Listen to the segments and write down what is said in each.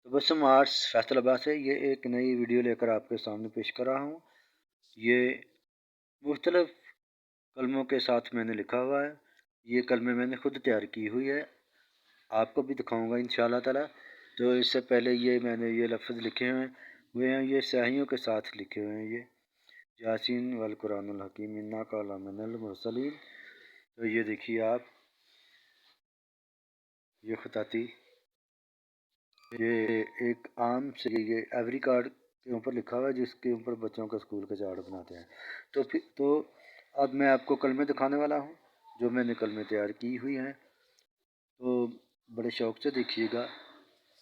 Tabassum arts Faisalabad से ये एक नई वीडियो लेकर आपके सामने पेश कर रहा हूँ। ये मुख्तलिफ़ कलमों के साथ मैंने लिखा हुआ है। ये कलमें मैंने ख़ुद तैयार की हुई है, आपको भी दिखाऊँगा इंशाअल्लाह ताला। तो इससे पहले मैंने ये लफ्ज़ लिखे हुए हैं, ये स्याहियों के साथ लिखे हुए हैं। ये यासीन वल कुरानुल हकीम इन्ना का लमिनल मुरसलीन। तो ये देखिए आप, ये ख़ताती ये एक आम से ये एवरी कार्ड के ऊपर लिखा हुआ है, जिसके ऊपर बच्चों के स्कूल के चार्ट बनाते हैं। तो अब मैं आपको कलमें दिखाने वाला हूँ, जो मैंने कलमें तैयार की हुई हैं। तो बड़े शौक़ से देखिएगा।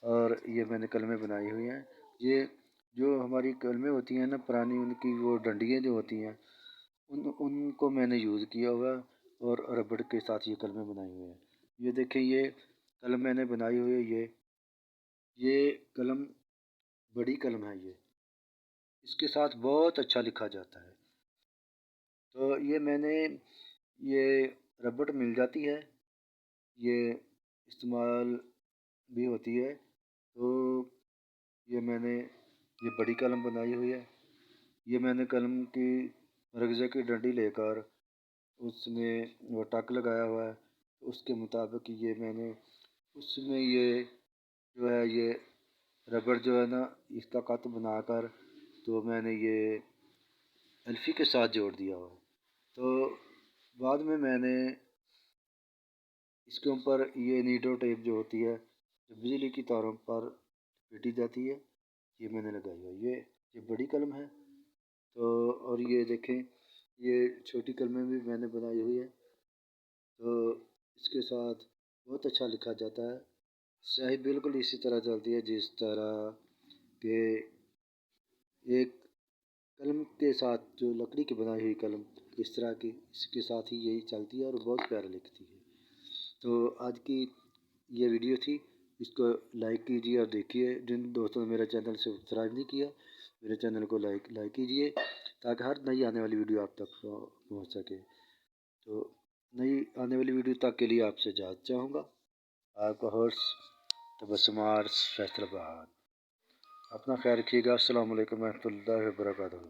और ये मैंने कलमें बनाई हुई हैं। ये जो हमारी कलमें होती हैं ना पुरानी, उनकी वो डंडियाँ जो होती हैं उनको मैंने यूज़ किया हुआ है और रबड़ के साथ ये कलमें बनाई हुई हैं। ये देखें, ये कलम मैंने बनाई हुई है। ये कलम बड़ी कलम है। ये इसके साथ बहुत अच्छा लिखा जाता है। तो ये मैंने ये रबड़ मिल जाती है, ये इस्तेमाल भी होती है। तो ये मैंने ये बड़ी कलम बनाई हुई है। ये मैंने कलम की रगज़े की डंडी लेकर उसमें वो टक लगाया हुआ है। उसके मुताबिक ये मैंने उसमें ये जो है ये रबड़ जो है ना, इसका कट बनाकर तो मैंने ये एल्फ़ी के साथ जोड़ दिया हुआ है। तो बाद में मैंने इसके ऊपर ये नीडो टेप जो होती है, जो बिजली की तारों पर पीटी जाती है, ये मैंने लगाई है। ये बड़ी कलम है। तो और ये देखें, ये छोटी कलमें भी मैंने बनाई हुई है। तो इसके साथ बहुत अच्छा लिखा जाता है। स्याही बिल्कुल इसी तरह चलती है जिस तरह के एक कलम के साथ, जो लकड़ी की बनाई हुई कलम इस तरह की, इसके साथ ही यही चलती है और बहुत प्यारा लिखती है। तो आज की ये वीडियो थी, इसको लाइक कीजिए और देखिए। जिन दोस्तों ने मेरा चैनल सब्सक्राइब नहीं किया, मेरे चैनल को लाइक कीजिए, ताकि हर नई आने वाली वीडियो आप तक पहुँच सके। तो नई आने वाली वीडियो तक के लिए आपसे इजाज़त चाहूँगा। आपका होस्ट तबस्सुम आर्ट्स फैसलाबाद। अपना ख्याल रखिएगा। अस्सलामु अलैकुम व रहमतुल्लाहि व बरकातहू।